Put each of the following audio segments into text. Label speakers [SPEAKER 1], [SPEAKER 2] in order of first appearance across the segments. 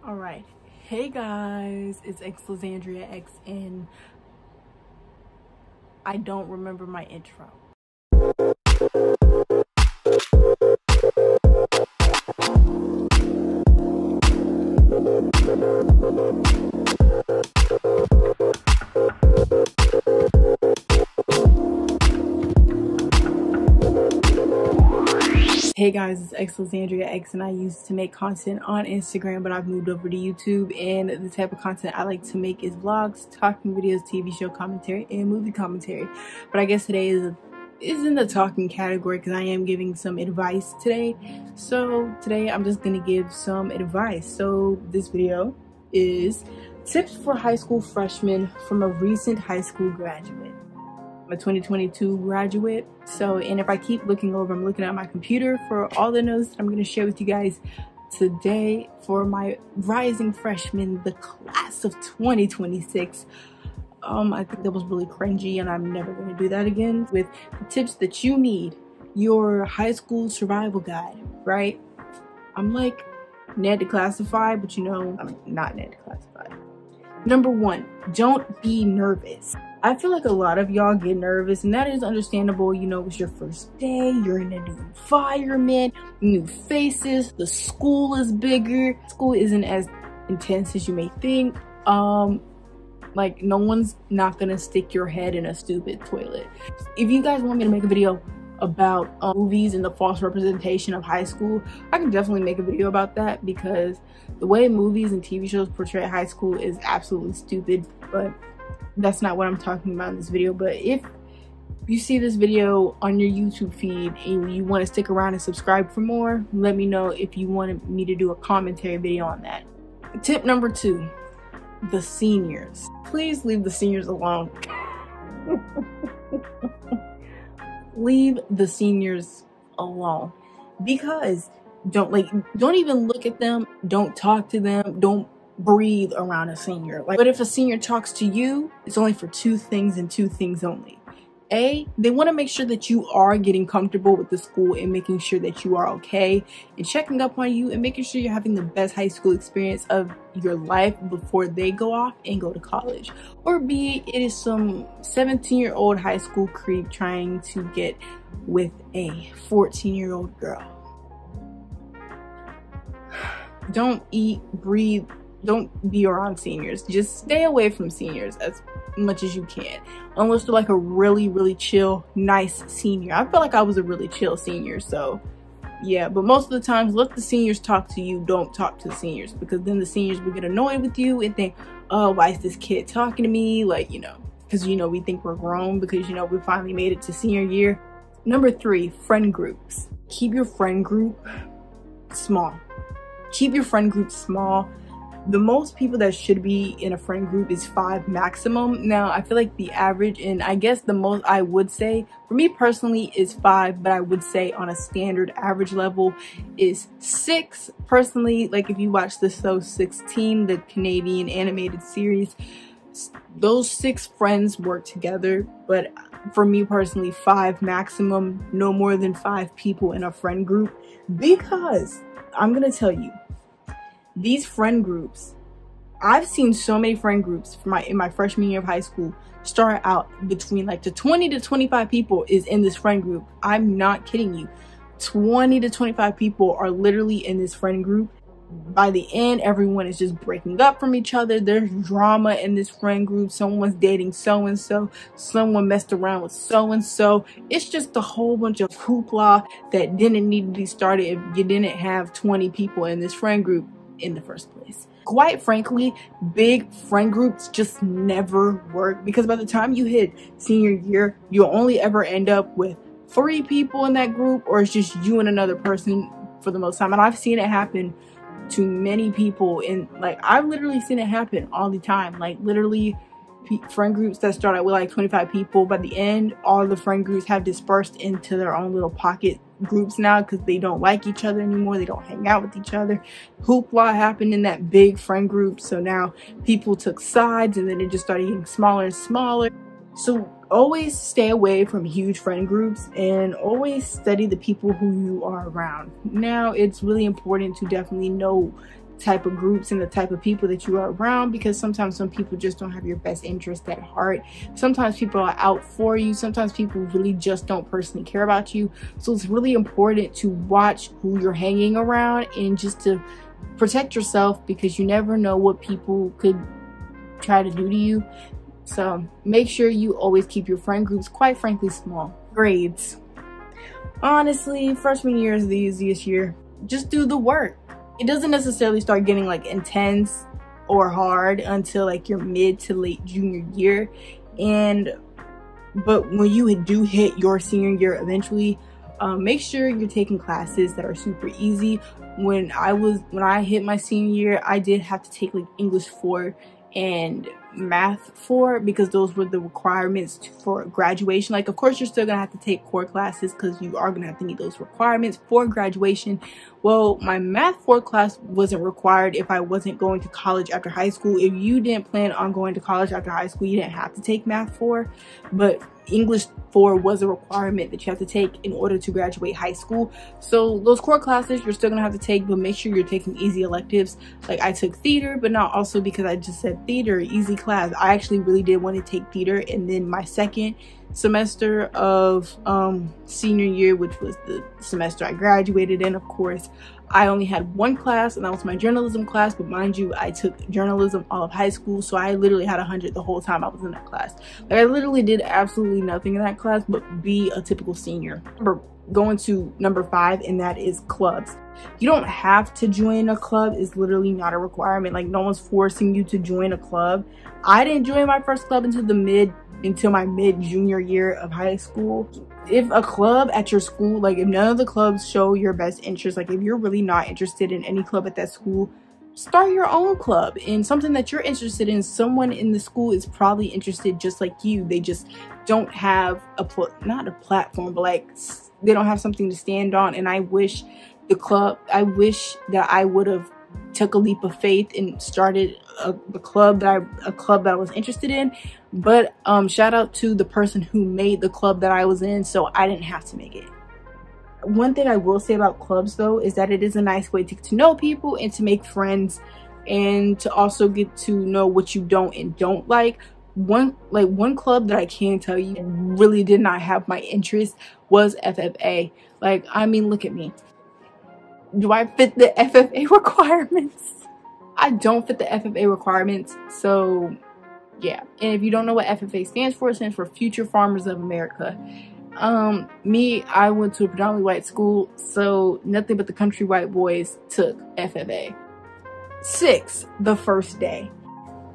[SPEAKER 1] All right, hey guys, it's Lizandria X, and I don't remember my intro. Hey guys, it's Lizandria X, and I used to make content on Instagram, but I've moved over to YouTube, and the type of content I like to make is vlogs, talking videos, TV show commentary, and movie commentary. But I guess today is in the talking category because I am giving some advice today. So today I'm just gonna give some advice. So this video is tips for high school freshmen from a recent high school graduate. I'm a 2022 graduate, and if I keep looking over, I'm looking at my computer for all the notes that I'm going to share with you guys today for my rising freshmen, the class of 2026. I think that was really cringy, and I'm never going to do that again. With the tips that you need, your high school survival guide, right? I'm like Ned Declassified, but I'm not Ned Declassified. Number one, don't be nervous. I feel like a lot of y'all get nervous, and that is understandable. It's your first day, you're in a new environment, new faces, the school is bigger. School isn't as intense as you may think. Like, no one's not gonna stick your head in a stupid toilet. If you guys want me to make a video about movies and the false representation of high school, I can definitely make a video about that, because the way movies and TV shows portray high school is absolutely stupid. But that's not what I'm talking about in this video. But if you see this video on your YouTube feed and you want to stick around and subscribe for more, let me know if you wanted me to do a commentary video on that. Tip number two, the seniors. Please leave the seniors alone. Leave the seniors alone, because don't even look at them, don't talk to them, don't breathe around a senior. But if a senior talks to you, it's only for two things and two things only. A, they want to make sure that you are getting comfortable with the school and making sure that you are okay and checking up on you and making sure you're having the best high school experience of your life before they go off and go to college. Or B, it is some 17-year-old high school creep trying to get with a 14-year-old girl. Don't eat, breathe, don't be around seniors. Just stay away from seniors as much as you can, unless they're like a really, really chill, nice senior. I feel like I was a really chill senior, so yeah. But most of the times, let the seniors talk to you. Don't talk to the seniors, because then the seniors will get annoyed with you and think, oh, why is this kid talking to me? Because we think we're grown because we finally made it to senior year. Number three, friend groups. Keep your friend group small. Keep your friend group small. The most people that should be in a friend group is 5 maximum. Now, I feel like the average, and I guess the most I would say, for me personally, is 5, but I would say on a standard average level is 6. Personally, like if you watch the show 16, the Canadian animated series, those 6 friends work together. But for me personally, 5 maximum, no more than 5 people in a friend group, because I'm gonna tell you, these friend groups, I've seen so many friend groups in my freshman year of high school start out between like the 20 to 25 people is in this friend group. I'm not kidding you. 20 to 25 people are literally in this friend group. By the end, everyone is just breaking up from each other. There's drama in this friend group. Someone's dating so-and-so. Someone messed around with so-and-so. It's just a whole bunch of hoopla that didn't need to be started if you didn't have 20 people in this friend group in the first place. Quite frankly, big friend groups just never work, because by the time you hit senior year, you'll only ever end up with 3 people in that group, or it's just you and another person for the most time. And I've seen it happen to many people, and I've literally seen it happen all the time. Literally friend groups that start out with like 25 people, by the end, all the friend groups have dispersed into their own little pocket groups now, because they don't like each other anymore. They don't hang out with each other. Hoopla happened in that big friend group, so now people took sides, and then it just started getting smaller and smaller. So always stay away from huge friend groups, and always study the people who you are around. Now, it's really important to definitely know type of groups and the type of people that you are around, because sometimes some people just don't have your best interest at heart. Sometimes people are out for you. Sometimes people really just don't personally care about you. So it's really important to watch who you're hanging around and just to protect yourself, because you never know what people could try to do to you. So make sure you always keep your friend groups, quite frankly, small. Grades. Honestly, freshman year is the easiest year. Just do the work. It doesn't necessarily start getting like intense or hard until like your mid to late junior year. But when you do hit your senior year eventually, make sure you're taking classes that are super easy. When I hit my senior year, I did have to take like English 4 and Math 4, because those were the requirements for graduation. Like, of course, you're still gonna have to take core classes because you are gonna have to meet those requirements for graduation. Well, my Math 4 class wasn't required if I wasn't going to college after high school. If you didn't plan on going to college after high school, you didn't have to take Math 4, but English 4 was a requirement that you have to take in order to graduate high school. So those core classes you're still gonna have to take, but make sure you're taking easy electives. Like, I took theater, but not also because I just said theater, easy class. I actually really did want to take theater. And then my second semester of senior year, which was the semester I graduated in, of course, I only had one class, and that was my journalism class. But mind you, I took journalism all of high school, so I literally had 100 the whole time I was in that class. Like, I literally did absolutely nothing in that class but be a typical senior. Remember going to number 5, and that is clubs. You don't have to join a club. It's literally not a requirement. Like, no one's forcing you to join a club. I didn't join my first club until my mid junior year of high school. If a club at your school, like, if none of the clubs show your best interest, like if you're really not interested in any club at that school, start your own club in something that you're interested in. Someone in the school is probably interested just like you. They just don't have not a platform, but like they don't have something to stand on. And I wish that I would have took a leap of faith and started a club that I was interested in. But shout out to the person who made the club that I was in, so I didn't have to make it. One thing I will say about clubs though is that it is a nice way to get to know people and to make friends, and to also get to know what you don't and don't like. One club that I can tell you really did not have my interest was FFA. Like, I mean, look at me. Do I fit the FFA requirements? I don't fit the FFA requirements. So yeah. And if you don't know what FFA stands for, it stands for Future Farmers of America. I went to a predominantly white school, so nothing but the country white boys took FFA. 6, the first day.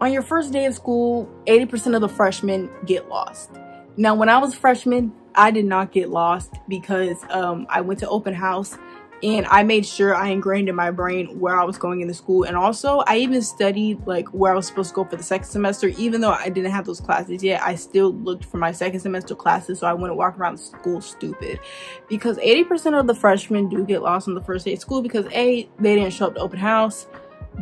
[SPEAKER 1] On your first day of school, 80% of the freshmen get lost. Now, when I was a freshman, I did not get lost because I went to open house, and I made sure I ingrained in my brain where I was going into school. And also, I even studied like where I was supposed to go for the second semester. Even though I didn't have those classes yet, I still looked for my second semester classes so I wouldn't walk around the school stupid. Because 80% of the freshmen do get lost on the first day of school because A, they didn't show up to open house.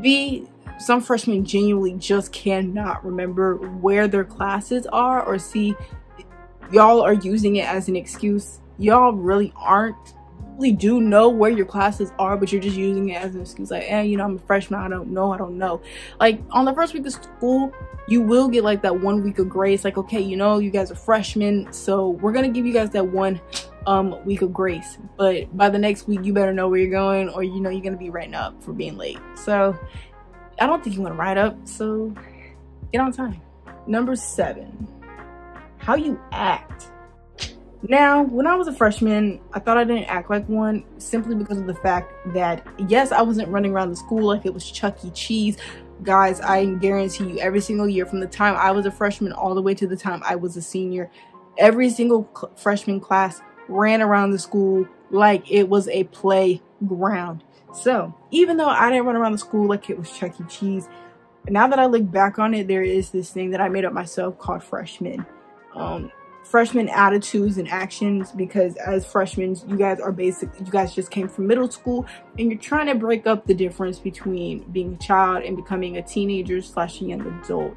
[SPEAKER 1] B, some freshmen genuinely just cannot remember where their classes are. Or C, y'all are using it as an excuse. Y'all really do know where your classes are, but you're just using it as an excuse. Like, you know, I'm a freshman, I don't know. Like, on the first week of school, you will get like that 1 week of grace. Like, okay, you know, you guys are freshmen, so we're gonna give you guys that 1 week of grace. But by the next week, you better know where you're going, or you know you're gonna be written up for being late. So I don't think you want to write up, so get on time. Number 7, how you act. Now, when I was a freshman, I thought I didn't act like one simply because of the fact that, yes, I wasn't running around the school like it was Chuck E. Cheese. Guys, I guarantee you, every single year from the time I was a freshman all the way to the time I was a senior, every single freshman class ran around the school like it was a playground. So, even though I didn't run around the school like it was Chuck E. Cheese, now that I look back on it, there is this thing that I made up myself called freshmen. Freshman attitudes and actions, because as freshmen, you guys just came from middle school and you're trying to break up the difference between being a child and becoming a teenager / a young adult.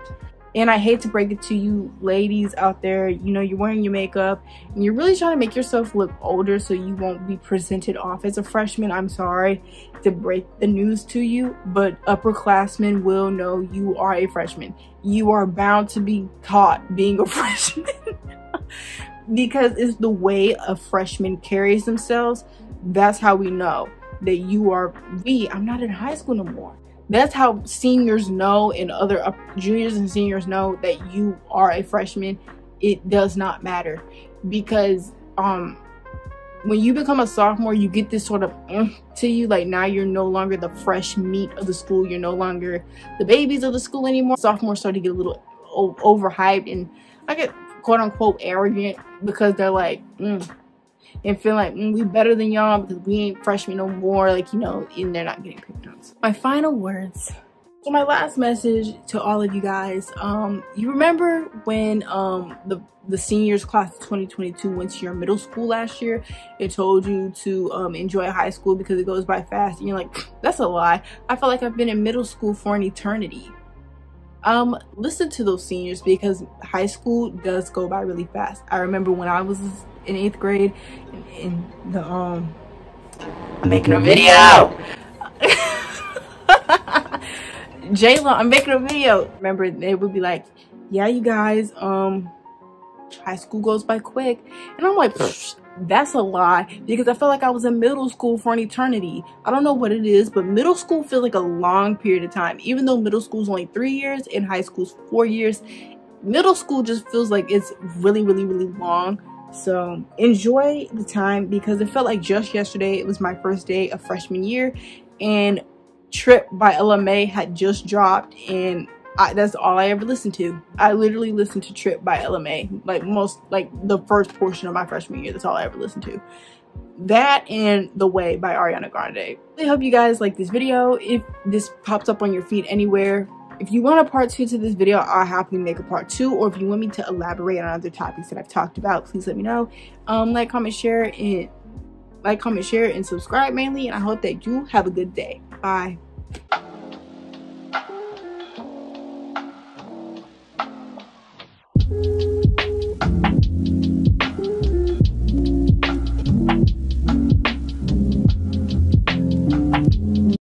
[SPEAKER 1] And I hate to break it to you ladies out there, you know, you're wearing your makeup and you're really trying to make yourself look older so you won't be presented off as a freshman. I'm sorry to break the news to you, but upperclassmen will know you are a freshman. You are bound to be caught being a freshman because it's the way a freshman carries themselves. That's how we know that you are, I'm not in high school no more. That's how seniors know, and other juniors and seniors know that you are a freshman. It does not matter, because when you become a sophomore, you get this sort of to you, like now you're no longer the fresh meat of the school. You're no longer the babies of the school anymore. Sophomores start to get a little overhyped, and I get quote unquote arrogant because they're like and feel like we better than y'all because we ain't freshmen no more, like, you know, and they're not getting picked on. My final words, so my last message to all of you guys, you remember when the seniors class of 2022 went to your middle school last year? It told you to enjoy high school because it goes by fast, and you're like, that's a lie. I feel like I've been in middle school for an eternity. Listen to those seniors, because high school does go by really fast. I remember when I was in 8th grade in the I'm making a video. Jayla, I'm making a video. Remember, they would be like, yeah, you guys, high school goes by quick. And I'm like, that's a lie, because I felt like I was in middle school for an eternity. I don't know what it is, but middle school feels like a long period of time. Even though middle school is only 3 years and high school's 4 years, middle school just feels like it's really, really, really long. So enjoy the time, because it felt like just yesterday it was my first day of freshman year, and Trip by Ella Mai had just dropped, and that's all I ever listened to. I literally listened to Trip by Ella Mai, like the first portion of my freshman year. That's all I ever listened to. That and The Way by Ariana Grande. I hope you guys like this video. If this pops up on your feed anywhere, if you want a part 2 to this video, I'll happily make a part 2. Or if you want me to elaborate on other topics that I've talked about, please let me know. Like, comment, share, and subscribe mainly. And I hope that you have a good day. Bye.